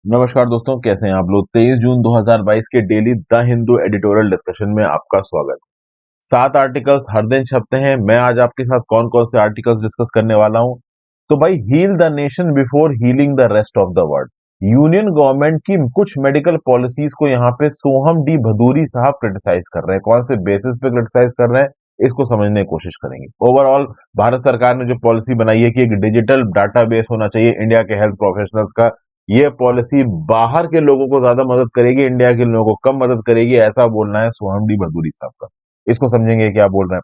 नमस्कार दोस्तों, कैसे हैं आप लोग। 23 जून 2022 के daily the Hindu editorial discussion में आपका स्वागत। 7 आर्टिकल्स हर दिन छपते हैं। मैं आज आपके साथ कौन कौन से आर्टिकल्स डिस्कस करने वाला हूं। तो भाई, heal the nation before healing the rest of the world. Union government की कुछ मेडिकल पॉलिसीज को यहाँ पे सोहम डी भदूरी साहब क्रिटिसाइज कर रहे हैं। कौन से बेसिस पे क्रिटिसाइज कर रहे हैं, इसको समझने की कोशिश करेंगे। ओवरऑल भारत सरकार ने जो पॉलिसी बनाई है कि एक डिजिटल डाटाबेस होना चाहिए इंडिया के हेल्थ प्रोफेशनल्स का, ये पॉलिसी बाहर के लोगों को ज्यादा मदद करेगी, इंडिया के लोगों को कम मदद करेगी, ऐसा बोलना है सोहम डी भदूरी साहब का। इसको समझेंगे क्या बोल रहे हैं।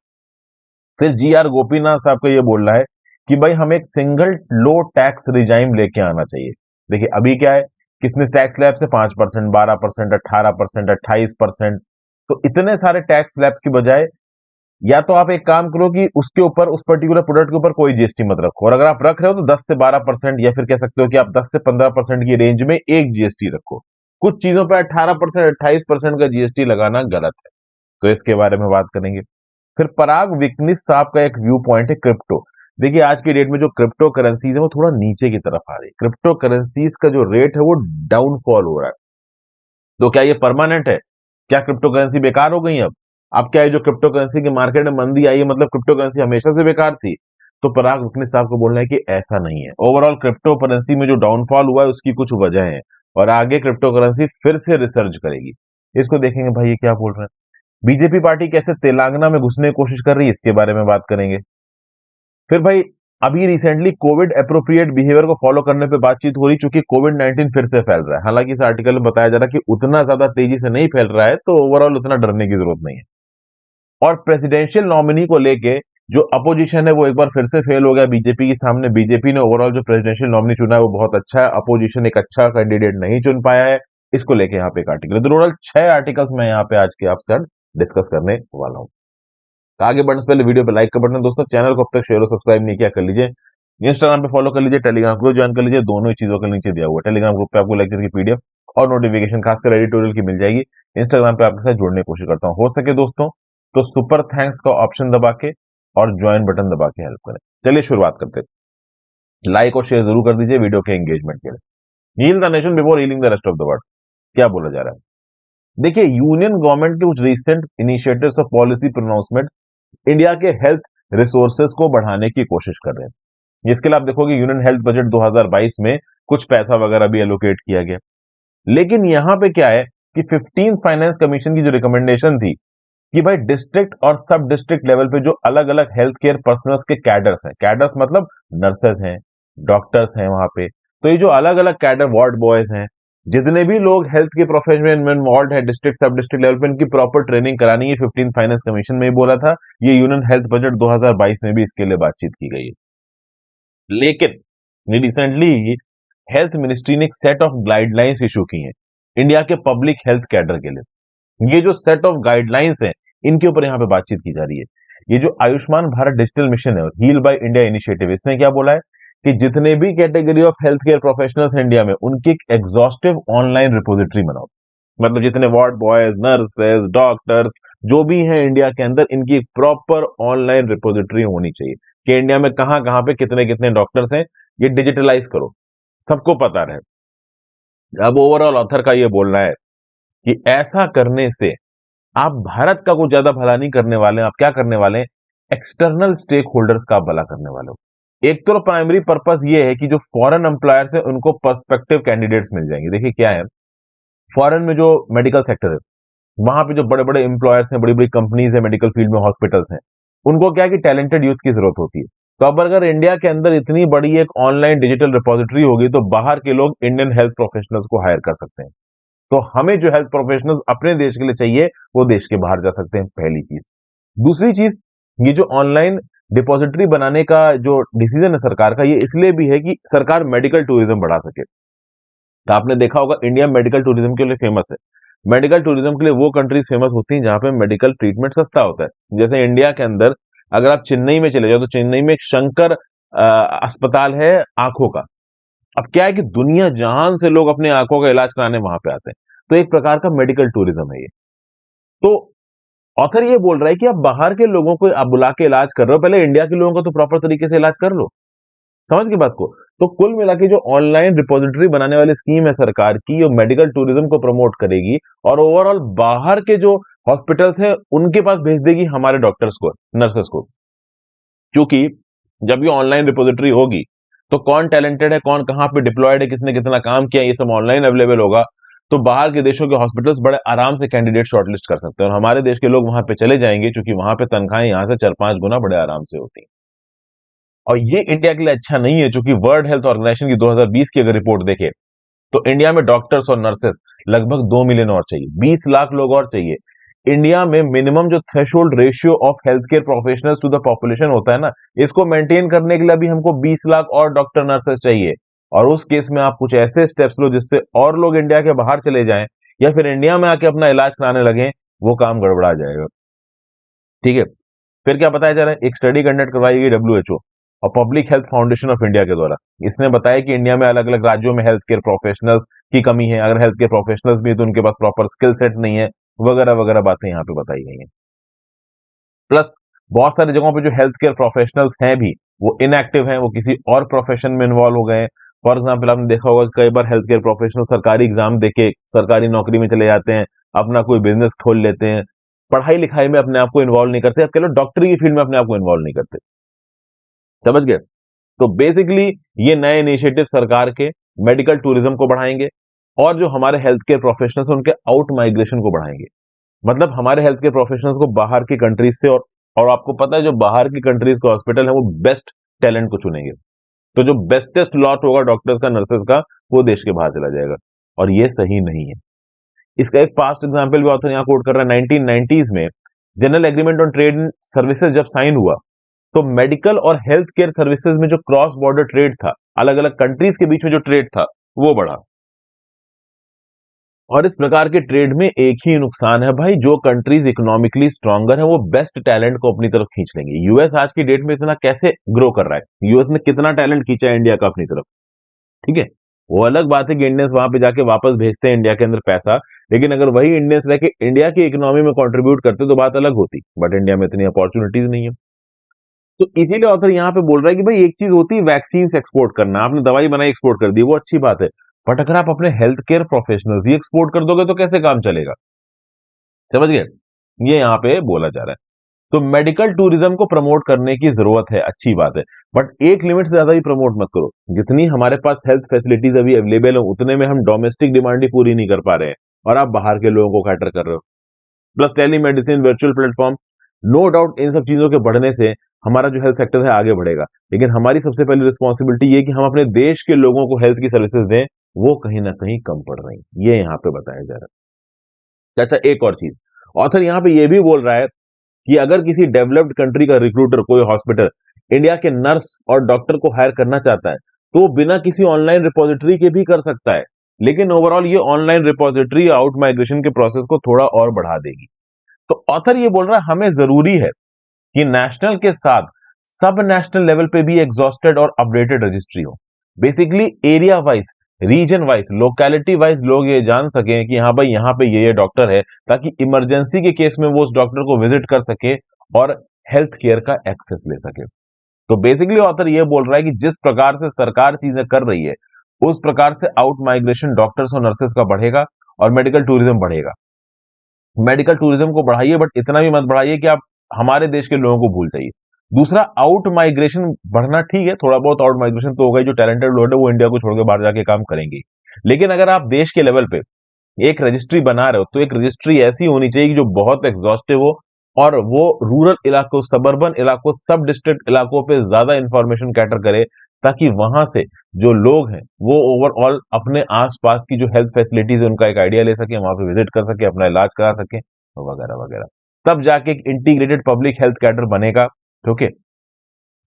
फिर जी आर गोपीनाथ साहब का ये बोलना है कि भाई हमें एक सिंगल लो टैक्स रिजाइम लेके आना चाहिए। देखिए अभी क्या है, कितने टैक्स स्लैब से 5%, 12%, 18%, 28%। तो इतने सारे टैक्स स्लैब्स की बजाय या तो आप एक काम करो कि उसके ऊपर, उस पर्टिकुलर प्रोडक्ट के ऊपर कोई जीएसटी मत रखो, और अगर आप रख रहे हो तो 10 से 12%, या फिर कह सकते हो कि आप 10 से 15% की रेंज में एक जीएसटी रखो। कुछ चीजों पर 18%, 28% का जीएसटी लगाना गलत है। तो इसके बारे में बात करेंगे। फिर पराग विकनिस साहब का एक व्यू पॉइंट है क्रिप्टो। देखिए आज की डेट में जो क्रिप्टो करेंसीज है वो थोड़ा नीचे की तरफ आ रही है। क्रिप्टो करेंसीज का जो रेट है वो डाउनफॉल हो रहा है। तो क्या ये परमानेंट है? क्या क्रिप्टो करेंसी बेकार हो गई अब क्या है, जो क्रिप्टो करेंसी की मार्केट में मंदी आई है, मतलब क्रिप्टो करेंसी हमेशा से बेकार थी? तो पराग विकनिस साहब को बोलना है कि ऐसा नहीं है। ओवरऑल क्रिप्टो करेंसी में जो डाउनफॉल हुआ है उसकी कुछ वजह है, और आगे क्रिप्टो करेंसी फिर से रिसर्च करेगी। इसको देखेंगे भाई ये क्या बोल रहे हैं। बीजेपी पार्टी कैसे तेलंगाना में घुसने की कोशिश कर रही है, इसके बारे में बात करेंगे। फिर भाई अभी रिसेंटली कोविड अप्रोप्रिएट बिहेवियर को फॉलो करने पे बातचीत हो रही, चूंकि कोविड 19 फिर से फैल रहा है। हालांकि इस आर्टिकल में बताया जा रहा है कि उतना ज्यादा तेजी से नहीं फैल रहा है, तो ओवरऑल उतना डरने की जरूरत नहीं है। और प्रेसिडेंशियल नॉमिनी को लेके जो अपोजिशन है वो एक बार फिर से फेल हो गया बीजेपी के सामने। बीजेपी ने ओवरऑल जो प्रेसिडेंशियल नॉमिनी चुना है वो बहुत अच्छा है, अपोजिशन एक अच्छा कैंडिडेट नहीं चुन पाया है। इसको लेके यहाँ पे एक आर्टिकल है। तो टोटल 6 आर्टिकल्स मैं यहाँ पे आज के आपसे डिस्कस करने वाला हूँ। तो आगे बढ़ने से पहले वीडियो पे लाइक का बटन, दोस्तों चैनल को अब तक शेयर और सब्सक्राइब नहीं किया कर लीजिए। इंस्टाग्राम पे फॉलो कर लीजिए, टेलीग्राम ग्रुप ज्वाइन कर लीजिए, दोनों ही चीजों के नीचे दिया हुआ है। टेलीग्राम ग्रुप पे आपको लेक्चर की पीडीएफ और नोटिफिकेशन खासकर एडिटोरियल की मिल जाएगी। इंस्टाग्राम पे आपके साथ जुड़ने की कोशिश करता हूँ, हो सके दोस्तों तो सुपर थैंक्स का ऑप्शन दबा के और ज्वाइन बटन दबा के हेल्प करें। चलिए शुरुआत करते हैं। लाइक और शेयर जरूर कर दीजिए वीडियो के एंगेजमेंट के लिए। Heal the nation before healing the rest of the world, क्या बोला जा रहा है। देखिए यूनियन गवर्नमेंट के कुछ रिसेंट इनिशिएटिव्स और पॉलिसी प्रोनाउंसमेंट इंडिया के हेल्थ रिसोर्सेज को बढ़ाने की कोशिश कर रहे हैं। इसके लिए आप देखोगे यूनियन हेल्थ बजट 2022 में कुछ पैसा वगैरह भी एलोकेट किया गया। लेकिन यहां पे क्या है कि 15th फाइनेंस कमीशन की जो रिकमेंडेशन थी कि भाई डिस्ट्रिक्ट और सब डिस्ट्रिक्ट लेवल पे जो अलग अलग हेल्थ केयर पर्सनल्स के कैडर्स हैं, कैडर्स मतलब नर्सेज हैं, डॉक्टर्स हैं वहां पे, तो ये जो अलग अलग कैडर, वार्ड बॉयज हैं, जितने भी लोग हेल्थ के प्रोफेशन में इन्वॉल्व है डिस्ट्रिक्ट सब डिस्ट्रिक्ट लेवल पे, इनकी प्रॉपर ट्रेनिंग करानी है। 15 फाइनेंस कमीशन में ही बोला था। ये यूनियन हेल्थ बजट 2022 में भी इसके लिए बातचीत की गई है। लेकिन रिसेंटली हेल्थ मिनिस्ट्री ने एक सेट ऑफ गाइडलाइंस इशू की हैं इंडिया के पब्लिक हेल्थ कैडर के लिए। ये जो सेट ऑफ गाइडलाइंस हैं इनके ऊपर यहाँ पे बातचीत की जा रही है। ये जो आयुष्मान भारत डिजिटल मिशन है और हील बाय इंडिया इनिशिएटिव, इसने क्या बोला है कि जितने भी category of health care professionals हैं इंडिया में, उनकी एक एग्जॉस्टिव ऑनलाइन रिपोजिटरी बनाओ। मतलब जितने वार्ड बॉयज, नर्सेज, डॉक्टर्स जो भी हैं इंडिया के अंदर, इनकी एक प्रॉपर ऑनलाइन रिपोजिटरी होनी चाहिए कि इंडिया में कहां कहां पे कितने कितने डॉक्टर्स हैं, ये डिजिटलाइज करो, सबको पता रहे। अब ओवरऑल ऑथर का ये बोलना है कि ऐसा करने से आप भारत का कुछ ज्यादा भला नहीं करने वाले हैं, आप क्या करने वाले हैं, एक्सटर्नल स्टेक होल्डर्स का आप भला करने वाले हो। एक तो प्राइमरी पर्पस ये है कि जो फॉरेन एम्प्लॉयर्स है उनको पर्सपेक्टिव कैंडिडेट्स मिल जाएंगे। देखिए क्या है, फॉरेन में जो मेडिकल सेक्टर है वहां पे जो बड़े बड़े एम्प्लॉयर्स हैं, बड़ी बड़ी कंपनीज है, मेडिकल फील्ड में हॉस्पिटल्स हैं, उनको क्या है कि टैलेंटेड यूथ की जरूरत होती है। तो अब अगर इंडिया के अंदर इतनी बड़ी एक ऑनलाइन डिजिटल रिपोजिटरी होगी तो बाहर के लोग इंडियन हेल्थ प्रोफेशनल्स को हायर कर सकते हैं। तो हमें जो हेल्थ प्रोफेशनल्स अपने देश के लिए चाहिए वो देश के बाहर जा सकते हैं, पहली चीज। दूसरी चीज, ये जो ऑनलाइन डिपॉजिटरी बनाने का जो डिसीजन है सरकार का, ये इसलिए भी है कि सरकार मेडिकल टूरिज्म बढ़ा सके। तो आपने देखा होगा इंडिया मेडिकल टूरिज्म के लिए फेमस है। मेडिकल टूरिज्म के लिए वो कंट्रीज फेमस होती हैं जहां पे मेडिकल ट्रीटमेंट सस्ता होता है। जैसे इंडिया के अंदर अगर आप चेन्नई में चले जाओ तो चेन्नई में एक शंकर अस्पताल है आंखों का। अब क्या है कि दुनिया जहान से लोग अपने आंखों का इलाज कराने वहां पे आते हैं। तो एक प्रकार का मेडिकल टूरिज्म है ये। तो ऑथर ये बोल रहा है कि आप बाहर के लोगों को आप बुला के इलाज कर रहे हो, पहले इंडिया के लोगों का तो प्रॉपर तरीके से इलाज कर लो। समझ की बात को। तो कुल मिला के जो ऑनलाइन रिपोजिटरी बनाने वाली स्कीम है सरकार की, ये मेडिकल टूरिज्म को प्रमोट करेगी और ओवरऑल बाहर के जो हॉस्पिटल्स हैं उनके पास भेज देगी हमारे डॉक्टर्स को, नर्सेस को। क्योंकि जब ये ऑनलाइन रिपोजिटरी होगी तो कौन टैलेंटेड है, कौन कहाँ पे डिप्लॉयड है, किसने कितना काम किया, ये सब ऑनलाइन अवेलेबल होगा। तो बाहर के देशों के हॉस्पिटल्स बड़े आराम से कैंडिडेट शॉर्टलिस्ट कर सकते हैं और हमारे देश के लोग वहां पे चले जाएंगे, क्योंकि वहां पे तनख्वाहें यहाँ से 4-5 गुना बड़े आराम से होती हैं। और ये इंडिया के लिए अच्छा नहीं है, क्योंकि वर्ल्ड हेल्थ ऑर्गेनाइजेशन की 2020 की अगर रिपोर्ट देखे तो इंडिया में डॉक्टर्स और नर्सेस लगभग 2 मिलियन और चाहिए, 20 लाख लोग और चाहिए। इंडिया में मिनिमम जो threshold ratio of health care professionals to the population होता है ना, इसको मेंटेन करने के लिए भी हमको 20 लाख और डॉक्टर नर्सेस चाहिए। और उस केस में आप कुछ ऐसे स्टेप्स लो जिससे और लोग इंडिया के बाहर चले जाएं या फिर इंडिया में आके अपना इलाज कराने लगे, वो काम गड़बड़ा जाएगा। ठीक है। फिर क्या बताया जा रहा है, एक स्टडी कंडक्ट करवाई गई डब्ल्यूएचओ और public health foundation of India के द्वारा। इसने बताया कि इंडिया में अलग अलग राज्यों में हेल्थ केयर प्रोफेशनल्स की कमी है, अगर हेल्थ केयर प्रोफेशनल्स भी है तो उनके पास प्रॉपर स्किल सेट नहीं है, वगैरह वगैरह बातें यहाँ पे बताई गई हैं। प्लस बहुत सारी जगहों पे जो हेल्थ केयर प्रोफेशनल्स हैं भी वो इनएक्टिव हैं, वो किसी और प्रोफेशन में इन्वॉल्व हो गए हैं। फॉर एग्जाम्पल आपने देखा होगा कि कई बार हेल्थ केयर प्रोफेशनल सरकारी एग्जाम देके सरकारी नौकरी में चले जाते हैं, अपना कोई बिजनेस खोल लेते हैं, पढ़ाई लिखाई में अपने आप को इन्वॉल्व नहीं करते, अब कह लो डॉक्टरी की फील्ड में अपने आप को इन्वॉल्व नहीं करते। समझ गए। तो बेसिकली ये नए इनिशिएटिव सरकार के मेडिकल टूरिज्म को बढ़ाएंगे और जो हमारे हेल्थ केयर प्रोफेशनल्स हैं उनके आउट माइग्रेशन को बढ़ाएंगे। मतलब हमारे हेल्थ केयर प्रोफेशनल्स को बाहर की कंट्रीज से, और आपको पता है जो बाहर की कंट्रीज के हॉस्पिटल है वो बेस्ट टैलेंट को चुनेंगे। तो जो बेस्टेस्ट लॉट होगा डॉक्टर्स का, नर्सेस का, वो देश के बाहर चला जाएगा और ये सही नहीं है। इसका एक पास्ट एग्जाम्पल भी ऑथर यहाँ कोट कर रहा है। 1990s में general agreement on trade in services जब साइन हुआ तो मेडिकल और हेल्थ केयर सर्विसेज में जो क्रॉस बॉर्डर ट्रेड था, अलग अलग कंट्रीज के बीच में जो ट्रेड था, वो बढ़ा। और इस प्रकार के ट्रेड में एक ही नुकसान है भाई, जो कंट्रीज इकोनॉमिकली स्ट्रॉन्गर है वो बेस्ट टैलेंट को अपनी तरफ खींच लेंगे। यूएस आज की डेट में इतना कैसे ग्रो कर रहा है, यूएस ने कितना टैलेंट खींचा है इंडिया का अपनी तरफ। ठीक है। वो अलग बात है कि इंडियंस वहां पे जाके वापस भेजते हैं इंडिया के अंदर पैसा, लेकिन अगर वही इंडियंस रह के इंडिया की इकोनॉमी में कंट्रीब्यूट करते तो बात अलग होती, बट इंडिया में इतनी अपॉर्चुनिटीज नहीं है। तो इसीलिए ऑथर यहाँ पे बोल रहा है कि भाई एक चीज होती है वैक्सीन एक्सपोर्ट करना, आपने दवाई बनाई एक्सपोर्ट कर दी, वो अच्छी बात है, बट अगर आप अपने हेल्थ केयर प्रोफेशनल्स ही एक्सपोर्ट कर दोगे तो कैसे काम चलेगा। समझ गए। ये यहाँ पे बोला जा रहा है। तो मेडिकल टूरिज्म को प्रमोट करने की जरूरत है, अच्छी बात है, बट एक लिमिट से ज्यादा ही प्रमोट मत करो। जितनी हमारे पास हेल्थ फैसिलिटीज अभी अवेलेबल है उतने में हम डोमेस्टिक डिमांड ही पूरी नहीं कर पा रहे हैं और आप बाहर के लोगों को कैटर कर रहे हो। Plus telemedicine, virtual platform, no doubt इन सब चीजों के बढ़ने से हमारा जो हेल्थ सेक्टर है आगे बढ़ेगा, लेकिन हमारी सबसे पहली रिस्पॉन्सिबिलिटी ये कि हम अपने देश के लोगों को हेल्थ की सर्विसेज दें, वो कहीं ना कहीं कम पड़ रही, ये यहाँ पे बताया जा रहा है। अच्छा, एक और चीज ऑथर यहाँ पे ये भी बोल रहा है कि अगर किसी डेवलप्ड कंट्री का रिक्रूटर, कोई हॉस्पिटल इंडिया के नर्स और डॉक्टर को हायर करना चाहता है तो बिना किसी ऑनलाइन रिपोजिटरी के भी कर सकता है, लेकिन ओवरऑल ये ऑनलाइन रिपोजिटरी आउट माइग्रेशन के प्रोसेस को थोड़ा और बढ़ा देगी। तो ऑथर ये बोल रहा है हमें जरूरी है कि नेशनल के साथ सब नेशनल लेवल पे भी एग्जॉस्टेड और अपडेटेड रजिस्ट्री हो। Basically area wise, region wise, locality wise लोग ये जान सकें कि हाँ भाई यहाँ पे ये डॉक्टर है, ताकि इमरजेंसी के केस में वो उस डॉक्टर को विजिट कर सके और हेल्थ केयर का एक्सेस ले सके। तो बेसिकली ऑथर ये बोल रहा है कि जिस प्रकार से सरकार चीजें कर रही है उस प्रकार से आउट माइग्रेशन डॉक्टर्स और नर्सेस का बढ़ेगा और मेडिकल टूरिज्म बढ़ेगा। मेडिकल टूरिज्म को बढ़ाइए, बट इतना भी मत बढ़ाइए कि आप हमारे देश के लोगों को भूल जाइए। दूसरा, आउट माइग्रेशन बढ़ना ठीक है, थोड़ा बहुत आउट माइग्रेशन तो होगा ही, जो टैलेंटेड लोग है वो इंडिया को छोड़ के बाहर जाके काम करेंगे। लेकिन अगर आप देश के लेवल पे एक रजिस्ट्री बना रहे हो तो एक रजिस्ट्री ऐसी होनी चाहिए कि जो बहुत एग्जॉस्टिव हो और वो रूरल इलाकों, सबर्बन इलाकों, सब डिस्ट्रिक्ट इलाकों पे ज्यादा इंफॉर्मेशन कैटर करे, ताकि वहां से जो लोग हैं वो ओवरऑल अपने आसपास की जो हेल्थ फैसिलिटीज है उनका एक आइडिया ले सके, वहां पे विजिट कर सके, अपना इलाज करा सके, वगैरह वगैरह। तब जाके एक इंटीग्रेटेड पब्लिक हेल्थ कैडर बनेगा। ओके।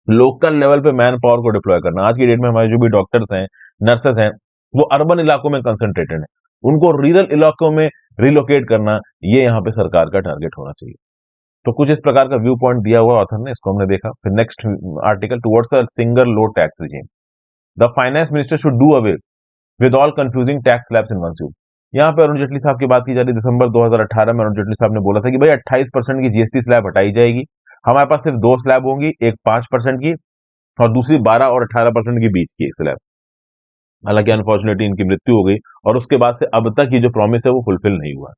लोकल लेवल पे मैन पावर को डिप्लॉय करना, आज की डेट में हमारे जो भी डॉक्टर्स हैं, नर्सेस हैं, वो अर्बन इलाकों में कंसंट्रेटेड है, उनको रूरल इलाकों में रिलोकेट करना, ये यहाँ पे सरकार का टारगेट होना चाहिए। तो कुछ इस प्रकार का व्यू पॉइंट दिया हुआ ऑथर ने, इसको हमने देखा। फिर next article, towards a single low tax regime, the finance minister should do away with all confusing tax slabs in one suit. यहाँ पे अरुण जेटली साहब की बात की जा रही है। दिसंबर 2018 में अरुण जेटली साहब ने बोला था कि भाई 28% की जीएसटी स्लैब हटाई जाएगी, हमारे पास सिर्फ दो स्लैब होंगी, एक 5% की और दूसरी 12 और 18% के बीच की एक स्लैब। हालांकि अनफॉर्चुनेटली इनकी मृत्यु हो गई और उसके बाद से अब तक ये जो प्रॉमिस है वो फुलफिल नहीं हुआ।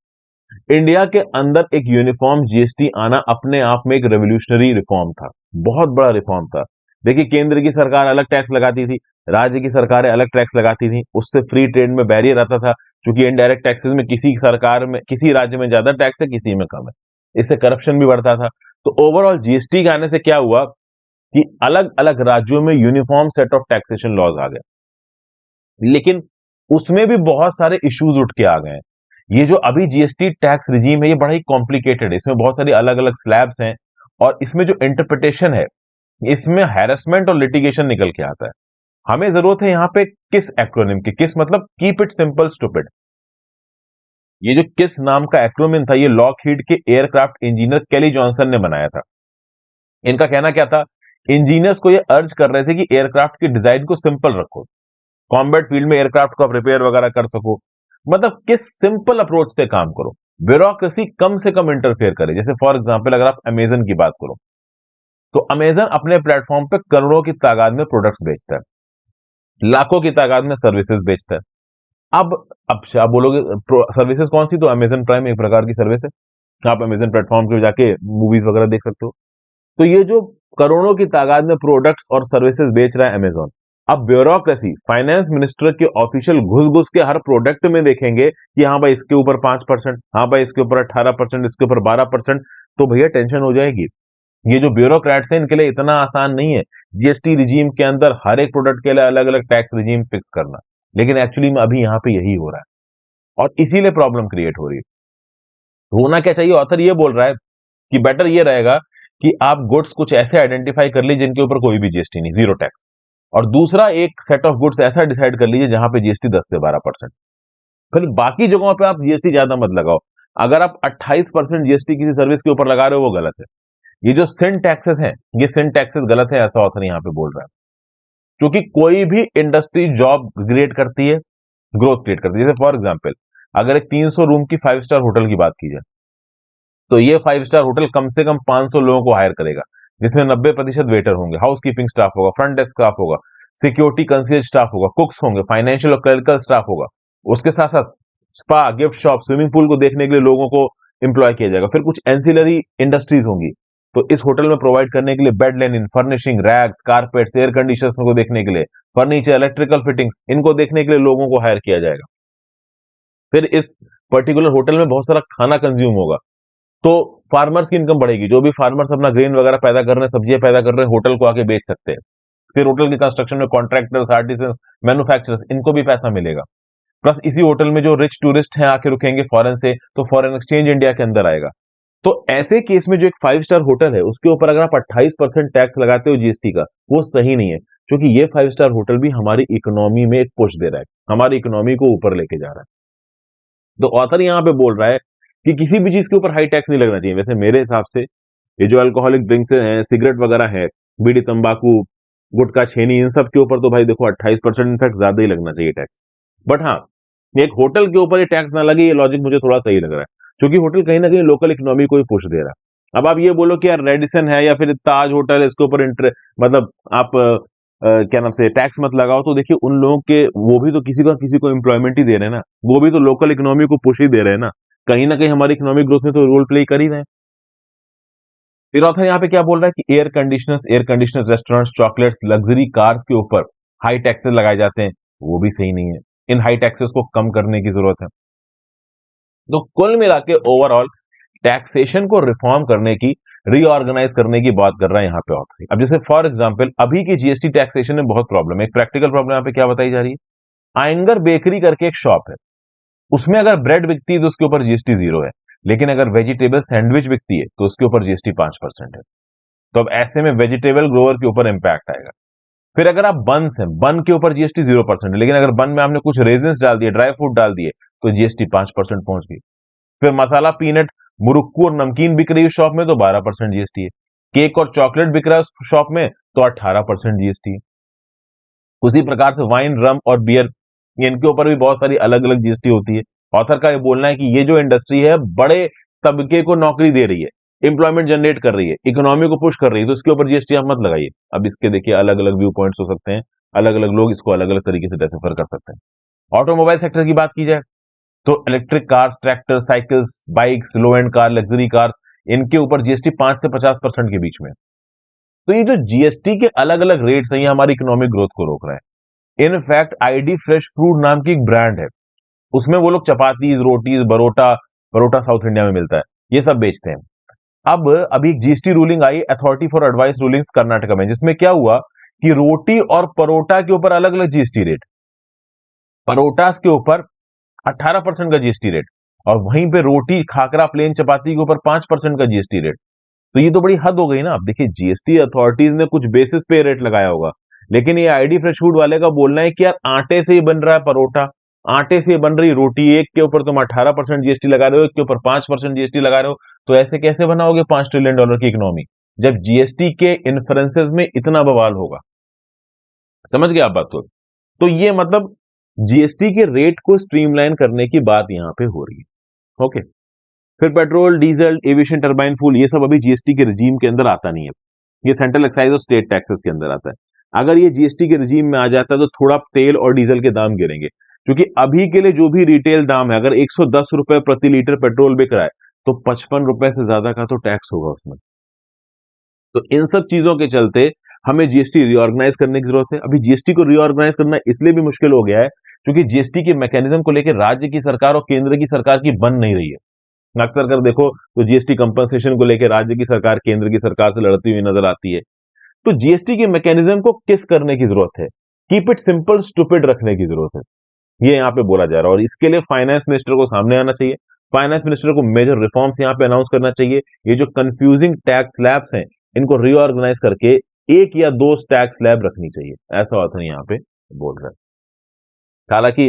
इंडिया के अंदर एक यूनिफॉर्म जीएसटी आना अपने आप में एक रेवोल्यूशनरी रिफॉर्म था, बहुत बड़ा रिफॉर्म था। देखिए, केंद्र की सरकार अलग टैक्स लगाती थी, राज्य की सरकारें अलग टैक्स लगाती थी, उससे फ्री ट्रेड में बैरियर आता था, क्योंकि इनडायरेक्ट टैक्सेस में किसी सरकार में किसी राज्य में ज्यादा टैक्स है, किसी में कम है, इससे करप्शन भी बढ़ता था। तो ओवरऑल जीएसटी के आने से क्या हुआ कि अलग अलग राज्यों में uniform set of taxation laws आ गए, लेकिन उसमें भी बहुत सारे इश्यूज उठ के आ गए हैं। ये जो अभी जीएसटी टैक्स रिजीम है ये बड़ा ही कॉम्प्लिकेटेड है, इसमें बहुत सारी अलग अलग स्लैब्स हैं और इसमें जो इंटरप्रिटेशन है इसमें हैरेसमेंट और लिटिगेशन निकल के आता है। हमें जरूरत है यहाँ पे किस एक्रोनिम की, किस मतलब कीप इट सिंपल स्टूपिड। ये जो किस नाम का एक्रोनिम था ये लॉकहीड के एयरक्राफ्ट इंजीनियर केली जॉनसन ने बनाया था। इनका कहना क्या था, इंजीनियर्स को ये अर्ज कर रहे थे कि एयरक्राफ्ट की डिजाइन को सिंपल रखो, कॉम्बैट फील्ड में एयरक्राफ्ट को आप रिपेयर वगैरह कर सको, मतलब किस सिंपल अप्रोच से काम करो, ब्यूरोक्रेसी कम से कम इंटरफेयर करे। जैसे फॉर एग्जांपल अगर आप अमेजन की बात करो तो अमेजन अपने प्लेटफॉर्म पे करोड़ों की तादाद में प्रोडक्ट्स बेचता है, लाखों की तादाद में सर्विसेज बेचता है। अब आप बोलोगे सर्विसेज कौन सी, तो अमेजन प्राइम एक प्रकार की सर्विस है, आप अमेजन प्लेटफॉर्म पे जाके मूवीज वगैरह देख सकते हो। तो ये जो करोड़ों की तादाद में प्रोडक्ट्स और सर्विसेज बेच रहा है अमेजॉन, अब ब्यूरोक्रेसी फाइनेंस मिनिस्टर के ऑफिशियल घुस घुस के हर प्रोडक्ट में देखेंगे कि हाँ भाई इसके ऊपर 5%, हाँ भाई इसके ऊपर 18%, इसके ऊपर 12%, तो भैया टेंशन हो जाएगी। ये जो ब्यूरोक्रेट्स हैं इनके लिए इतना आसान नहीं है जीएसटी रिजीम के अंदर हर एक प्रोडक्ट के लिए अलग अलग टैक्स रिजीम फिक्स करना, लेकिन एक्चुअली में अभी यहाँ पे यही हो रहा है और इसीलिए प्रॉब्लम क्रिएट हो रही है। होना क्या चाहिए, ऑथर ये बोल रहा है कि बेटर ये रहेगा कि आप गुड्स कुछ ऐसे आइडेंटिफाई कर लीजिए जिनके ऊपर कोई भी जीएसटी नहीं, जीरो टैक्स, और दूसरा एक सेट ऑफ गुड्स ऐसा डिसाइड कर लीजिए जहां पे जीएसटी 10 से 12%। फिर बाकी जगहों पे आप जीएसटी ज्यादा मत लगाओ। अगर आप 28% जीएसटी किसी सर्विस के ऊपर लगा रहे हो वो गलत है। ये जो सिन टैक्सेस हैं ये सिन टैक्सेस गलत है, ऐसा ऑथर यहाँ पे बोल रहा है, क्योंकि कोई भी इंडस्ट्री जॉब क्रिएट करती है, ग्रोथ क्रिएट करती है। जैसे फॉर एग्जाम्पल अगर एक 300 रूम की 5 स्टार होटल की बात की जाए तो ये 5 स्टार होटल कम से कम 500 लोगों को हायर करेगा, जिसमें 90% वेटर होंगे, हाउसकीपिंग स्टाफ होगा, फ्रंट डेस्क स्टाफ होगा, सिक्योरिटी कंसीज स्टाफ होगा, कुक्स होंगे, फाइनेंशियल और क्लरिकल स्टाफ होगा। उसके साथ साथ spa, gift shop, swimming pool को देखने के लिए लोगों को एम्प्लॉय किया जाएगा। फिर कुछ एंसिलरी इंडस्ट्रीज होंगी, तो इस होटल में प्रोवाइड करने के लिए bed linen, furnishing, rags, carpets, air conditioners को देखने के लिए, फर्नीचर, इलेक्ट्रिकल फिटिंग्स, इनको देखने के लिए लोगों को हायर किया जाएगा। फिर इस पर्टिकुलर होटल में बहुत सारा खाना कंज्यूम होगा, तो फार्मर्स की इनकम बढ़ेगी। जो भी फार्मर्स अपना ग्रेन वगैरह पैदा कर रहे हैं, सब्जियां पैदा कर रहे हैं, होटल को आके बेच सकते हैं। फिर होटल के कंस्ट्रक्शन में कॉन्ट्रैक्टर्स, आर्टिसंस, मैन्युफैक्चरर्स, इनको भी पैसा मिलेगा। प्लस इसी होटल में जो रिच टूरिस्ट हैं आके रुकेंगे फॉरेन से, तो फॉरेन एक्सचेंज इंडिया के अंदर आएगा। तो ऐसे केस में जो एक 5 स्टार होटल है उसके ऊपर अगर आप 28% टैक्स लगाते हो जीएसटी का, वो सही नहीं है, क्योंकि ये 5 स्टार होटल भी हमारी इकोनॉमी में एक पुश दे रहा है, हमारी इकोनॉमी को ऊपर लेके जा रहा है। तो ऑथर यहाँ पे बोल रहा है कि किसी भी चीज के ऊपर हाई टैक्स नहीं लगना चाहिए। वैसे मेरे हिसाब से ये जो अल्कोहलिक ड्रिंक्स हैं, सिगरेट वगैरह है, बीड़ी, तंबाकू, गुटखा, छेनी, इन सब के ऊपर तो भाई देखो 28% इनफैक्ट ज्यादा ही लगना चाहिए टैक्स। बट हाँ, एक होटल के ऊपर ये टैक्स ना लगे, ये लॉजिक मुझे थोड़ा सही लग रहा है, क्योंकि होटल कहीं ना कहीं लोकल इकोनॉमी को ही पुश दे रहा है। अब आप ये बोलो कि यार रेडिसन है या फिर ताज होटल है, इसके ऊपर मतलब आप क्या नाम से टैक्स मत लगाओ, तो देखिए उन लोगों के वो भी तो किसी को एम्प्लॉयमेंट ही दे रहे हैं ना, वो भी तो लोकल इकोनॉमी को पुश ही दे रहे हैं ना कहीं हमारी इकोनॉमिक ग्रोथ में तो रोल प्ले कर ही रहे हैं। फिर ऑथर यहाँ पे क्या बोल रहा है कि air conditioners, restaurants, chocolates, luxury cars के ऊपर हाई टैक्सेस लगाए जाते हैं, वो भी सही नहीं है। इन हाई टैक्सेस को कम करने की जरूरत है। तो कुल मिला के ओवरऑल टैक्सेशन को रिफॉर्म करने की, रीऑर्गेनाइज करने की बात कर रहा है यहाँ पे ऑथर। अब जैसे फॉर एग्जांपल अभी की जीएसटी टैक्सेशन में बहुत प्रॉब्लम है। एक प्रैक्टिकल प्रॉब्लम यहाँ पे क्या बताई जा रही है, आयंगर बेकरी करके एक शॉप है, उसमें अगर ब्रेड बिकती है तो उसके ऊपर जीएसटी 0 है, लेकिन अगर वेजिटेबल सैंडविच बिकती है तो उसके ऊपर जीएसटी 5% है। तो अब ऐसे में वेजिटेबल ग्रोअर के ऊपर इंपैक्ट आएगा। फिर अगर आप बन्स हैं, बन के ऊपर जीएसटी 0% है, लेकिन अगर बन में आपने कुछ रेजिन्स डाल दिए, ड्राई फ्रूट डाल दिए, तो जीएसटी 5% पहुंच गई। फिर मसाला, पीनट, मुरुक्कू और नमकीन बिक रही है शॉप में तो 12% जीएसटी है। केक और चॉकलेट बिक रहा है उस शॉप में तो 18% जीएसटी है। उसी प्रकार से वाइन, रम और बियर, इनके ऊपर भी बहुत सारी अलग अलग जीएसटी होती है। ऑथर का ये बोलना है कि ये जो इंडस्ट्री है बड़े तबके को नौकरी दे रही है, एम्प्लॉयमेंट जनरेट कर रही है, इकोनॉमी को पुश कर रही है, तो इसके ऊपर जीएसटी आप मत लगाइए। अब इसके देखिए अलग अलग व्यू पॉइंट्स हो सकते हैं, अलग अलग लोग इसको अलग अलग तरीके से डेसिफर कर सकते हैं। ऑटोमोबाइल सेक्टर की बात की जाए तो electric cars, tractor, cycles, bikes, low and car, luxury cars, इनके ऊपर जीएसटी 5 से 50% के बीच में। तो ये जो जीएसटी के अलग अलग रेट्स हैं, ये हमारी इकोनॉमिक ग्रोथ को रोक रहा है। इनफैक्ट आईडी फ्रेश फूड नाम की एक ब्रांड है, उसमें वो लोग chapatis, rotis, Barota, Barota south India में मिलता है, ये सब बेचते हैं। अब अभी एक GST ruling I, authority for advice rulings Karnataka में, जिसमें क्या हुआ कि रोटी और परोटा के ऊपर अलग अलग जीएसटी रेट, परोटास के ऊपर 18% का जीएसटी रेट, और वहीं पे रोटी, खाकरा, प्लेन चपाती के ऊपर 5% का जीएसटी रेट। तो ये तो बड़ी हद हो गई ना। अब देखिए जीएसटी अथॉरिटीज ने कुछ बेसिस पे रेट लगाया होगा, लेकिन ये आईडी फ्रेश फूड वाले का बोलना है कि यार आटे से ही बन रहा है परोटा, आटे से बन रही रोटी, एक के ऊपर तुम 18% जीएसटी लगा रहे हो, एक के ऊपर 5% जीएसटी लगा रहे हो, तो ऐसे कैसे बनाओगे $5 ट्रिलियन की इकोनॉमी, जब जीएसटी के इन्फ्लुएंसेस में इतना बवाल होगा। समझ गए आप बात को? तो ये मतलब जीएसटी के रेट को स्ट्रीमलाइन करने की बात यहां पे हो रही है। ओके, फिर petrol, diesel, aviation, turbine fuel, ये सब अभी जीएसटी के रिजीम के अंदर आता नहीं है, ये सेंट्रल एक्साइज और स्टेट टैक्सेस के अंदर आता है। अगर ये जीएसटी के रिजीम में आ जाता है तो थोड़ा तेल और डीजल के दाम गिरेंगे, क्योंकि अभी के लिए जो भी रिटेल दाम है, अगर 110 रुपए प्रति लीटर पेट्रोल बिक रहा है तो 55 रुपए से ज्यादा का तो टैक्स होगा उसमें। तो इन सब चीजों के चलते हमें जीएसटी रिऑर्गेनाइज करने की जरूरत है। अभी जीएसटी को रिऑर्गेनाइज करना इसलिए भी मुश्किल हो गया है क्योंकि जीएसटी के मैकेनिज्म को लेकर राज्य की सरकार और केंद्र की सरकार की बन नहीं रही है। अक्सर कर देखो तो जीएसटी कंपनसेशन को लेकर राज्य की सरकार केंद्र की सरकार से लड़ती हुई नजर आती है। तो जीएसटी के मैकेनिज्म को किस करने की जरूरत है, कीप इट सिंपल स्टूपिड रखने की जरूरत है, ये यहाँ पे बोला जा रहा है। और इसके लिए फाइनेंस मिनिस्टर को सामने आना चाहिए, फाइनेंस मिनिस्टर को मेजर रिफॉर्म्स यहाँ पे अनाउंस करना चाहिए। ये जो कंफ्यूजिंग टैक्स स्लैब्स हैं इनको रीऑर्गेनाइज करके एक या दो टैक्स स्लैब रखनी चाहिए, ऐसा ऑथर यहाँ पे बोल रहा है। हालांकि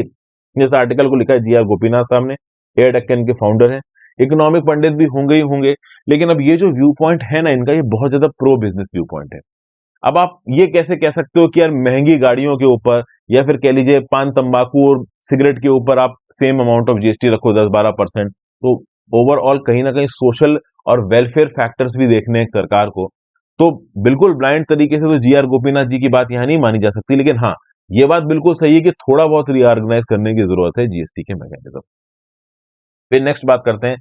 इस आर्टिकल को लिखा है जीआर गोपीनाथ साहब ने, एयर डेक्कन के फाउंडर है, इकोनॉमिक पंडित भी होंगे ही होंगे, लेकिन अब ये जो व्यू पॉइंट है ना इनका, ये बहुत ज्यादा प्रो बिजनेस व्यू पॉइंट है। अब आप ये कैसे कह सकते हो कि यार महंगी गाड़ियों के ऊपर या फिर कह लीजिए पान, तंबाकू और सिगरेट के ऊपर आप सेम अमाउंट ऑफ जीएसटी रखो 10-12%। तो ओवरऑल कहीं ना कहीं सोशल और वेलफेयर फैक्टर्स भी देखने हैं सरकार को। तो बिल्कुल ब्लाइंड तरीके से तो जीआर गोपीनाथ जी की बात यहां नहीं मानी जा सकती, लेकिन हाँ ये बात बिल्कुल सही है कि थोड़ा बहुत रीऑर्गेनाइज करने की जरूरत है जीएसटी के मैकेनिज्म। फिर नेक्स्ट बात करते हैं,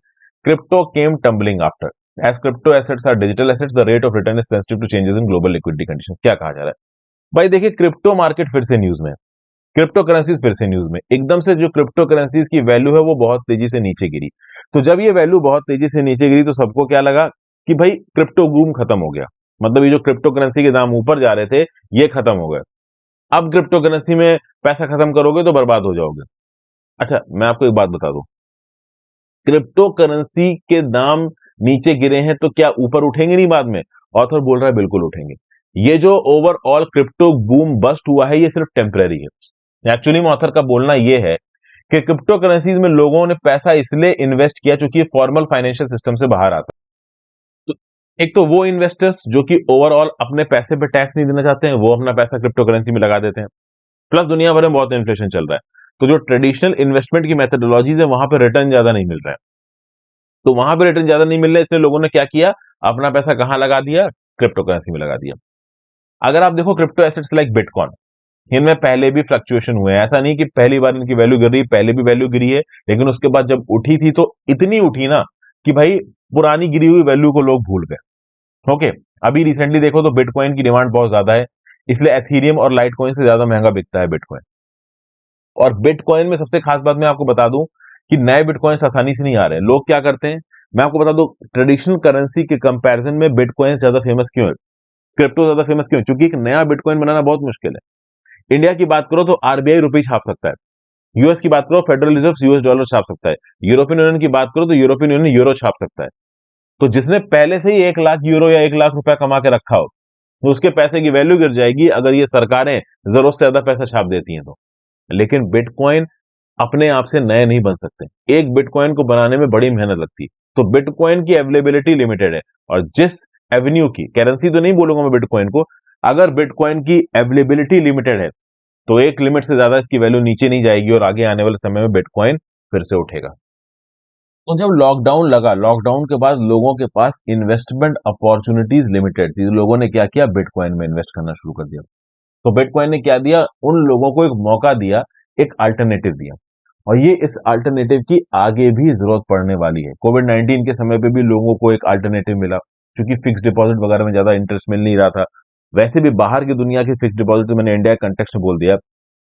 crypto came tumbling after, as crypto assets are digital assets the rate of return is sensitive to changes in global liquidity conditions. क्या कहा जा रहा है भाई? देखिए क्रिप्टो मार्केट फिर से न्यूज में, क्रिप्टो करेंसीज फिर से न्यूज में। एकदम से जो क्रिप्टो करेंसीज की वैल्यू है वो बहुत तेजी से नीचे गिरी। तो जब ये वैल्यू बहुत तेजी से नीचे गिरी तो सबको क्या लगा कि भाई क्रिप्टो बूम खत्म हो गया, मतलब ये जो क्रिप्टो करेंसी के दाम ऊपर जा रहे थे ये खत्म हो गए। अब क्रिप्टो करेंसी में पैसा खत्म करोगे तो बर्बाद हो जाओगे। अच्छा मैं आपको एक बात बता दूं, क्रिप्टो करेंसी के दाम नीचे गिरे हैं तो क्या ऊपर उठेंगे नहीं बाद में? ऑथर बोल रहा है बिल्कुल उठेंगे। ये जो ओवरऑल क्रिप्टो बूम बस्ट हुआ है ये सिर्फ टेम्परेरी है। एक्चुअली में ऑथर का बोलना ये है कि क्रिप्टो करेंसीज में लोगों ने पैसा इसलिए इन्वेस्ट किया क्योंकि फॉर्मल फाइनेंशियल सिस्टम से बाहर आता है। तो एक तो वो इन्वेस्टर्स जो कि ओवरऑल अपने पैसे पे टैक्स नहीं देना चाहते हैं वो अपना पैसा क्रिप्टो करेंसी में लगा देते हैं, प्लस दुनिया भर में बहुत इन्फ्लेशन चल रहा है, तो जो ट्रेडिशनल इन्वेस्टमेंट की मेथोडोलॉजीज है वहां पे रिटर्न ज्यादा नहीं मिल रहा है। तो वहां पे रिटर्न ज्यादा नहीं मिल रहा है, इसलिए लोगों ने क्या किया, अपना पैसा कहां लगा दिया? क्रिप्टो करेंसी में लगा दिया। अगर आप देखो क्रिप्टो एसेट्स लाइक बिटकॉइन, इनमें पहले भी फ्लक्चुएशन हुए हैं, ऐसा नहीं कि पहली बार इनकी वैल्यू गिर रही, पहले भी वैल्यू गिरी है, लेकिन उसके बाद जब उठी थी तो इतनी उठी ना कि भाई पुरानी गिरी हुई वैल्यू को लोग भूल गए। ओके, अभी रिसेंटली देखो तो बिटकॉइन की डिमांड बहुत ज्यादा है, इसलिए एथीरियम और लाइटकॉइन से ज्यादा महंगा बिकता है बिटकॉइन। और बिटकॉइन में सबसे खास बात मैं आपको बता दूं कि नए बिटकॉइंस आसानी से नहीं आ रहे हैं। लोग क्या करते हैं, मैं आपको बता दूं, ट्रेडिशनल करेंसी के कंपैरिजन में बिटकॉइंस ज्यादा फेमस क्यों है, क्रिप्टो ज्यादा फेमस क्यों है? क्योंकि एक नया बिटकॉइन बनाना बहुत मुश्किल है। इंडिया की बात करो तो आरबीआई रुपये छाप सकता है, यूएस की बात करो फेडरल रिजर्व यूएस डॉलर छाप सकता है, यूरोपियन यूनियन की बात करो तो यूरोपियन यूनियन यूरो छाप सकता है। तो जिसने पहले से ही 1 लाख यूरो या 1 लाख रुपया कमा के रखा हो तो उसके पैसे की वैल्यू गिर जाएगी अगर ये सरकारें जरूरत से ज्यादा पैसा छाप देती हैं तो। लेकिन बिटकॉइन अपने आप से नए नहीं बन सकते, एक बिटकॉइन को बनाने में बड़ी मेहनत लगती है। तो बिटकॉइन की अवेलेबिलिटी लिमिटेड है, और जिस एवेन्यू की, करेंसी तो नहीं बोलूंगा मैं बिटकॉइन को, अगर बिटकॉइन की अवेलेबिलिटी लिमिटेड है तो एक लिमिट से ज्यादा इसकी वैल्यू नीचे नहीं जाएगी और आगे आने वाले समय में बिटकॉइन फिर से उठेगा। तो जब लॉकडाउन लगा, लॉकडाउन के बाद लोगों के पास इन्वेस्टमेंट अपॉर्चुनिटीज लिमिटेड थी, तो लोगों ने क्या किया, बिटकॉइन में इन्वेस्ट करना शुरू कर दिया। तो बिटकॉइन ने क्या दिया, उन लोगों को एक मौका दिया, एक अल्टरनेटिव दिया। और ये इस अल्टरनेटिव की आगे भी जरूरत पड़ने वाली है। कोविड 19 के समय पे भी लोगों को एक अल्टरनेटिव मिला, क्योंकि फिक्स डिपॉजिट वगैरह में ज्यादा इंटरेस्ट मिल नहीं रहा था। वैसे भी बाहर की दुनिया की फिक्स डिपॉजिट, मैंने इंडिया के कंटेक्स्ट में बोल दिया,